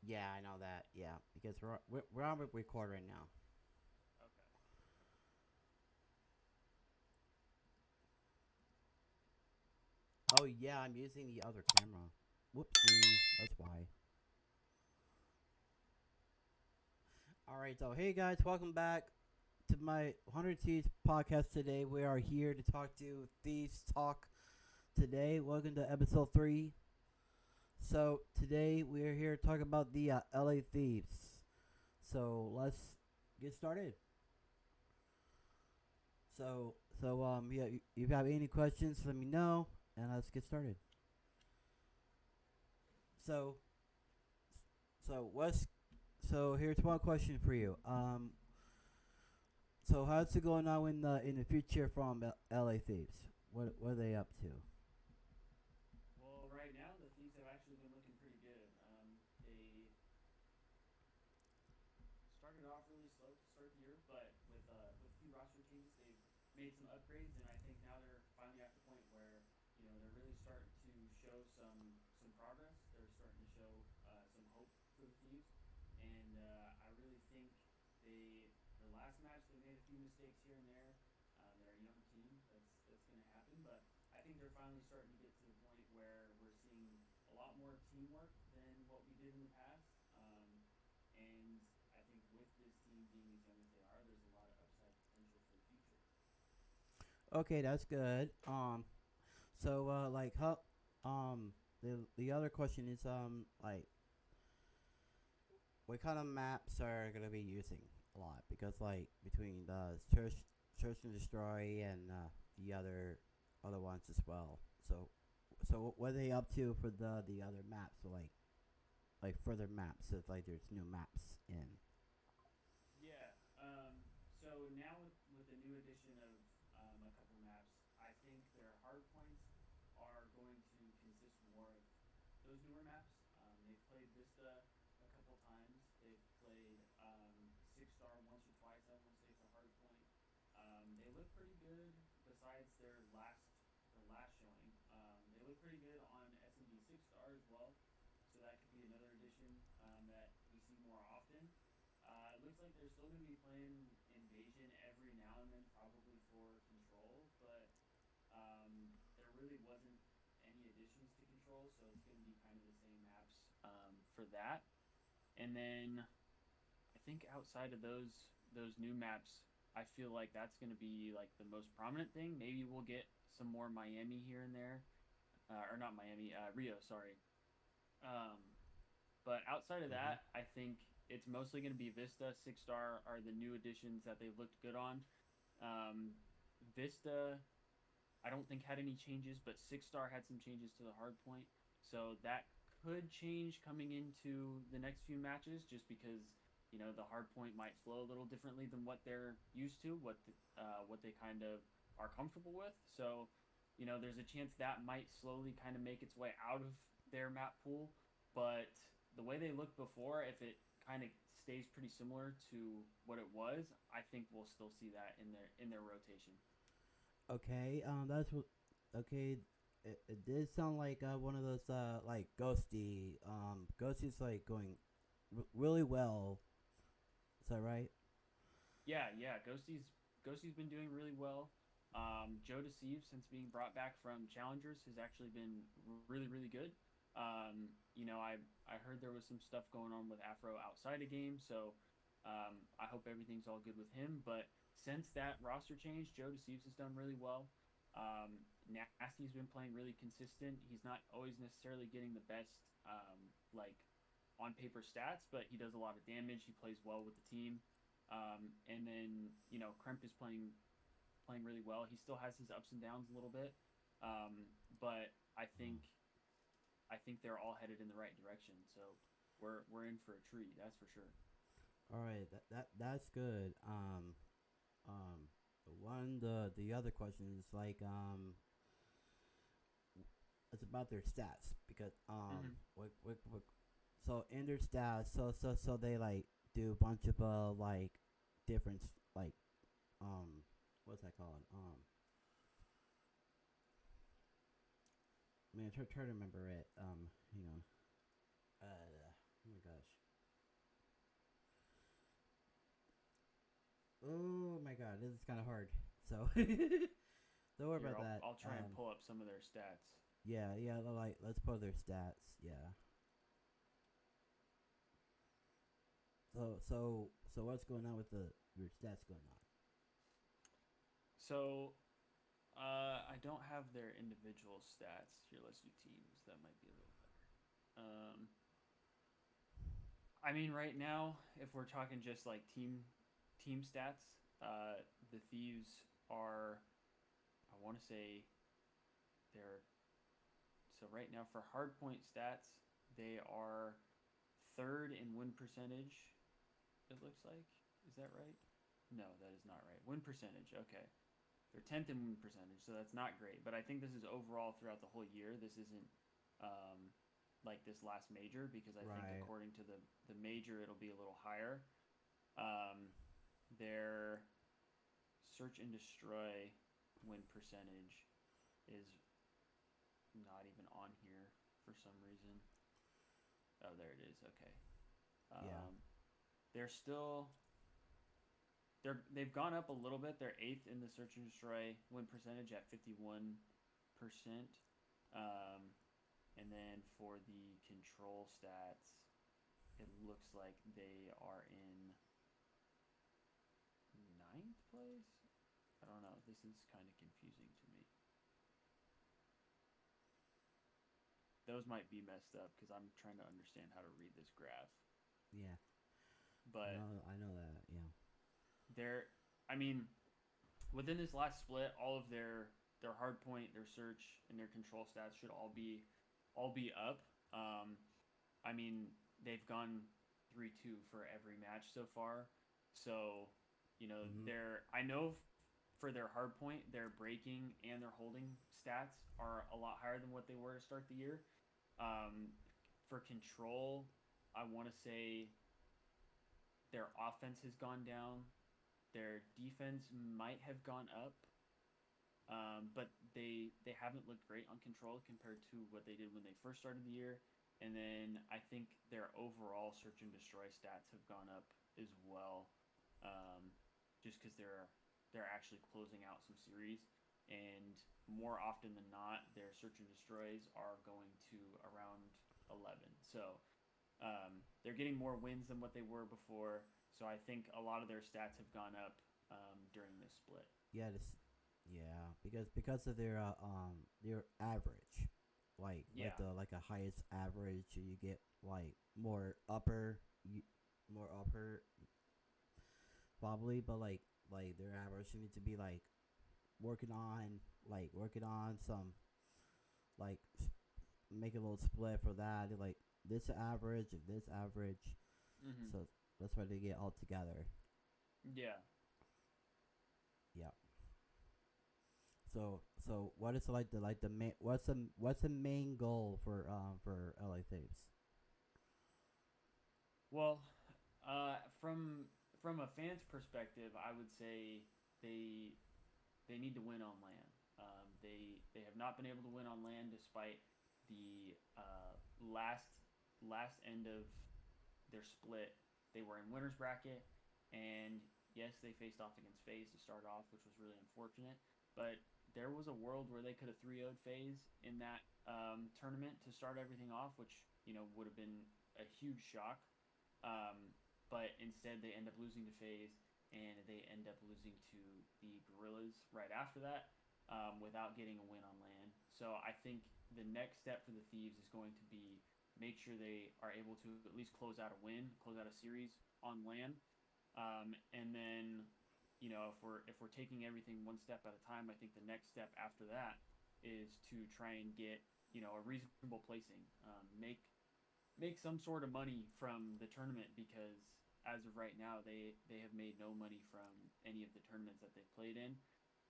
Yeah, I know that. Yeah, because we're on record right now. Okay. Oh yeah, I'm using the other camera. Whoopsie, that's why. All right, so hey guys, welcome back to my 100 Thieves podcast. Today we are here to talk to Thieves Talk. Today, welcome to episode 3. So today we are here to talk about the LA Thieves. So let's get started. Yeah, if you have any questions, let me know, and let's get started. So, what's here's one question for you. So how's it going now in the future from LA Thieves? What are they up to? Well, right now the Thieves have actually been looking pretty good. They started off really slow to start the year, but with a few roster changes, they've made some upgrades, and I think now they're finally at the point where they're really starting to show some progress. They're starting to show some hope for the Thieves, and I really think their last match they made a few mistakes here and there. They're a young team. That's going to happen, but I think they're finally starting to get to the point where we're seeing a lot more teamwork than what we did in the past. And I think with this team being as young as they are, there's a lot of upside potential for the future. Okay, that's good. Like how the other question is like what kind of maps are gonna be using a lot because like between the search and destroy and the other ones as well. So what are they up to for the other maps? So like further maps. So it's like there's new maps in. Yeah. So now with the new addition of a couple maps, I think their hard points are going to consist more of those newer maps. They've played Vista a couple times. They've played Six Star once or twice. I want to say for hard point. They look pretty good. Besides their last showing, they look pretty good on SMB Six Star as well. So that could be another addition that we see more often. It looks like they're still going to be playing Invasion every now and then, probably for Control, but there really wasn't any additions to Control, so it's going to be kind of the same maps for that. And then I think outside of those new maps, I feel like that's going to be like the most prominent thing. Maybe we'll get some more Miami here and there, or not Miami, Rio. Sorry. Um, But outside of Mm-hmm. that, I think it's mostly going to be Vista. Six Star are the new additions that they've looked good on. Um, Vista, I don't think had any changes, but Six Star had some changes to the hard point. So that could change coming into the next few matches, just because the hard point might flow a little differently than what they're used to, what they kind of are comfortable with. So there's a chance that might slowly kind of make its way out of their map pool. But the way they looked before, if it kind of stays pretty similar to what it was, I think we'll still see that in their rotation. Okay. That's what. Okay. It did sound like one of those like ghosty. Ghosty's like going really well. Is that right? Yeah, yeah. Ghosty's been doing really well. Joe Deceive, since being brought back from Challengers, has actually been really, really good. I heard there was some stuff going on with Afro outside of game, so I hope everything's all good with him. But since that roster change, Joe Deceives has done really well. Nasty's been playing really consistent. He's not always necessarily getting the best like on paper stats, but he does a lot of damage. He plays well with the team. And then Kremp is playing really well. He still has his ups and downs a little bit, but I think they're all headed in the right direction. So we're in for a treat, that's for sure. All right. That's good. The other question is like it's about their stats because Mm-hmm. so in their stats so they like do a bunch of like different like um what's that called I mean, try to remember it. Hang on. Oh my gosh. this is kind of hard. So don't worry Here, about that. I'll try and pull up some of their stats. Yeah. Like let's pull their stats. Yeah. So what's going on with the your stats going on? So, I don't have their individual stats. Here, let's do teams. That might be a little better. I mean, right now, if we're talking just like team stats, the Thieves are, I want to say, they're so right now for hardpoint stats, they are third in win percentage. It looks like, is that right? No, that is not right. Win percentage. Okay, they're 10th in win percentage, so that's not great. But I think this is overall throughout the whole year. This isn't um, like this last major because I think Right. according to the major it'll be a little higher. Um, their search and destroy win percentage is not even on here for some reason. Oh, there it is. Okay. Yeah. Um, they're still they've gone up a little bit. They're eighth in the search and destroy win percentage at 51%. Um, and then for the control stats, it looks like they are in ninth place. I don't know. This is kind of confusing to me. Those might be messed up because I'm trying to understand how to read this graph. Yeah. But I know that. Yeah. they're, I mean, within this last split, all of their hard point, their search, and their control stats should all be up. Um, I mean, they've gone 3-2 for every match so far. So, Mhm. I know for their hard point, their breaking and their holding stats are a lot higher than what they were to start the year. Um, for control, I want to say their offense has gone down. Their defense might have gone up, but they haven't looked great on control compared to what they did when they first started the year. And then I think their overall search and destroy stats have gone up as well, um, just because they're actually closing out some series, and more often than not, their search and destroys are going to around 11. So they're getting more wins than what they were before. So I think a lot of their stats have gone up during this split. Yeah. This. Yeah. Because of their average, like Yeah. the highest average, you get like more upper, more upper probably, but like their average need to be like working on some like make a little split for that. They're like this average and this average, Mm-hmm. so that's why they get all together. Yeah. Yeah. So what is the main what's the main goal for LA Thieves? Well, from a fan's perspective, I would say they they need to win on land. They have not been able to win on land despite the last end of their split. They were in winners bracket, and yes, they faced off against FaZe to start off, which was really unfortunate. But there was a world where they could have 3-0'd FaZe in that tournament to start everything off, which would have been a huge shock. Um, but instead, they end up losing to FaZe, and they end up losing to the Gorillas right after that, without getting a win on land. So I think the next step for the Thieves is going to be make sure they are able to at least close out a win, close out a series on land, and then if we're taking everything one step at a time, I think the next step after that is to try and get a reasonable placing, make some sort of money from the tournament because as of right now they have made no money from any of the tournaments that they've played in,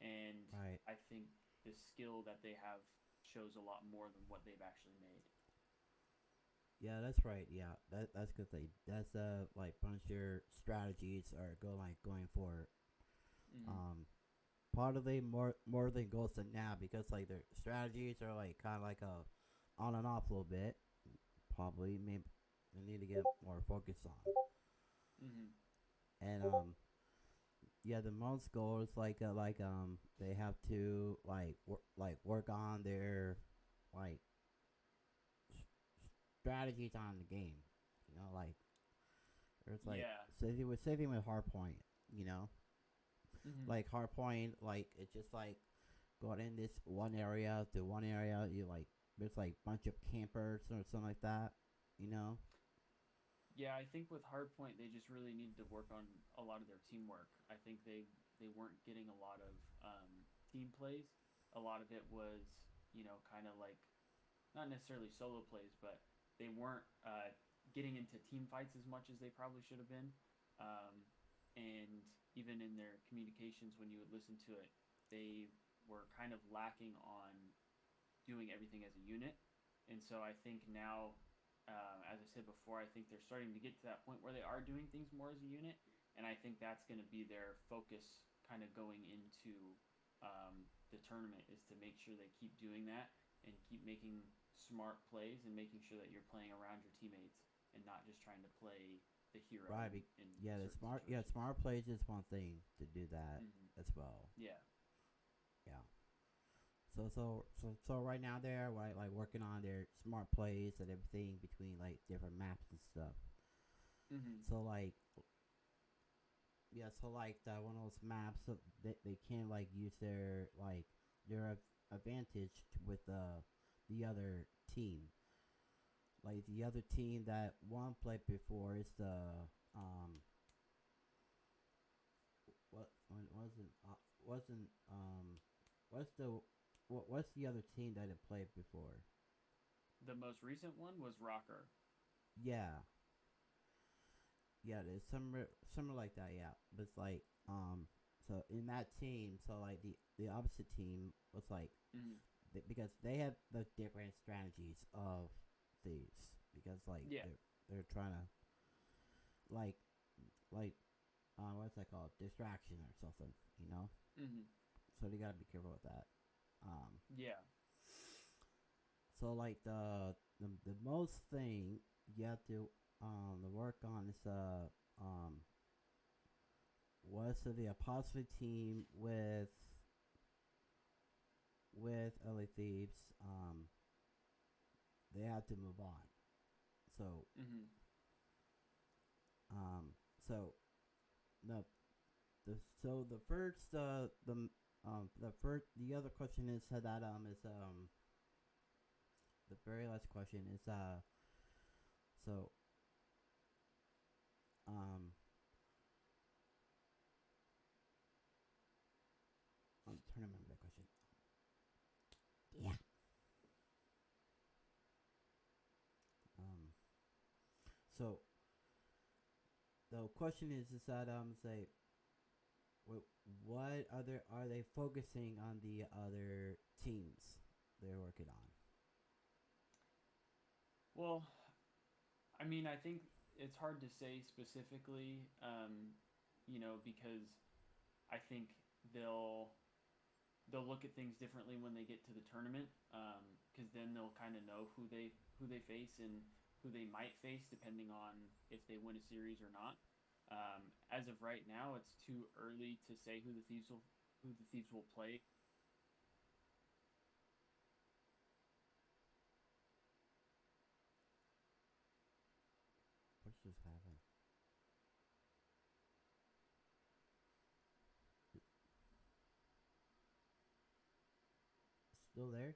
and Right. I think the skill that they have shows a lot more than what they've actually made. Yeah, that's right. Yeah, that's good thing. That's like bunch of your strategies are going for Mm-hmm. um part of the more than goals than now because like their strategies are like kind of like a on and off a little bit. Probably maybe they need to get more focus on. Mm-hmm. And yeah, the most goals they have to work on their like strategies on the game. You know, like there's like Yeah. same thing with hardpoint. You know, Mhm. like hardpoint, like it's just like going in this one area to one area. You like there's like bunch of campers or something like that. You know. Yeah, I think with Hardpoint they just really needed to work on a lot of their teamwork. I think they weren't getting a lot of team plays. A lot of it was, kind of like not necessarily solo plays, but they weren't getting into team fights as much as they probably should have been. Um, and even in their communications, when you would listen to it, they were kind of lacking on doing everything as a unit. And so I think now, as I said before, I think they're starting to get to that point where they are doing things more as a unit. And I think that's going to be their focus kind of going into the tournament is to make sure they keep doing that and keep making smart plays and making sure that you're playing around your teammates and not just trying to play the hero Right. in Yeah, the certain smart. Yeah, situations. smart plays is one thing to do that Mm-hmm. as well. Yeah. Yeah. So right now they're like working on their smart plays and everything between like different maps and stuff. Mm-hmm. So like yeah, so like that one of those maps, so they can like use their advantage with the other team. Like the other team that one played before is the um what wasn't what's the what's the other team that it played before? The most recent one was Rocker. Yeah, yeah, there's similar like that. Yeah, but it's like so in that team, so like the opposite team was like Mm-hmm. because they have the different strategies of these because like Yeah. they're trying to like like what's that called, distraction or something, you know. Mm-hmm. So they gotta be careful with that. Um, Yeah. so like the most thing you have to work on is um was the apostrophe team with LA Thieves. They had to move on. So Mm-hmm. um so the the first the other question is the very last question is so um I'm trying to remember that question. Yeah. Um. So the question is that say what other are they focusing on the other teams they're working on? Well, I mean, I think it's hard to say specifically, because I think they'll they'll look at things differently when they get to the tournament, because then they'll kind of know who they face and who they might face depending on if they win a series or not. As of right now, it's too early to say who the thieves will play. What's just happened? Still there?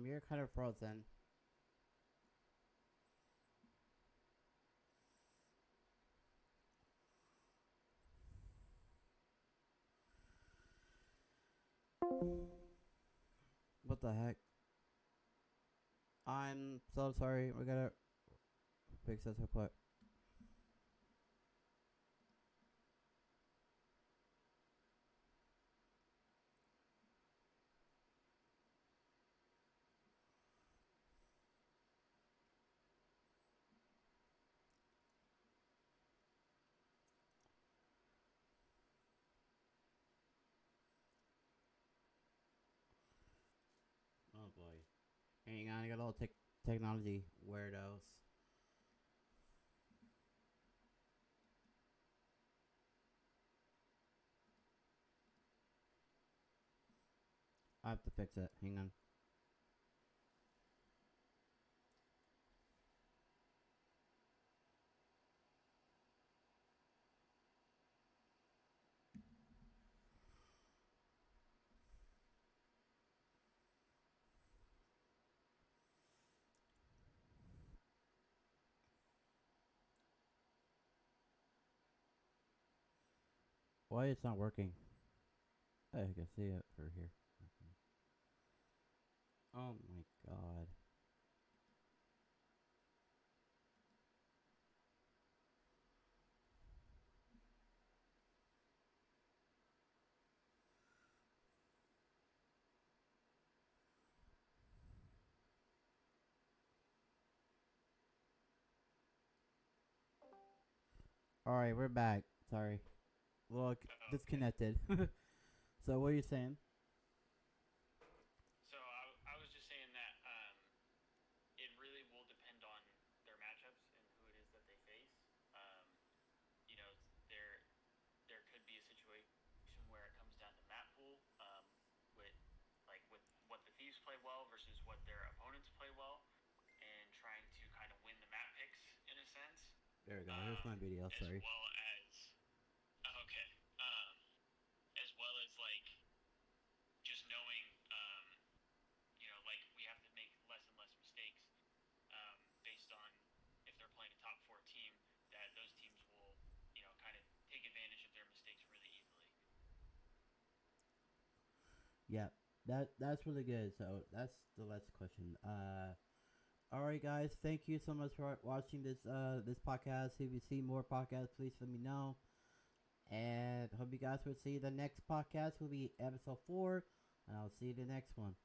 You're kind of frozen. What the heck? I'm so sorry. We gotta fix this real quick. Oh boy. Hang on, I got all technology weirdos. I have to fix it. Hang on. Why it's not working? I can see it through here. Oh my god. All right, we're back. Sorry, look, Oh, okay. disconnected. So what are you saying? So I was just saying that it really will depend on their matchups and who it is that they face. Um, you know, there there could be a situation where it comes down to map pool, with with what the Thieves play well versus what their opponents play well, and trying to kind of win the map picks in a sense, There we go. Here's my video. as Sorry. well as okay, um, as well as just knowing, we have to make less and less mistakes, based on if they're playing a top four team, that those teams will, kind of take advantage of their mistakes really easily. Yeah, that's really good. So that's the last question. All right, guys. Thank you so much for watching this podcast. If you see more podcasts, please let me know. And hope you guys will see the next podcast will be episode 4, and I'll see you the next one.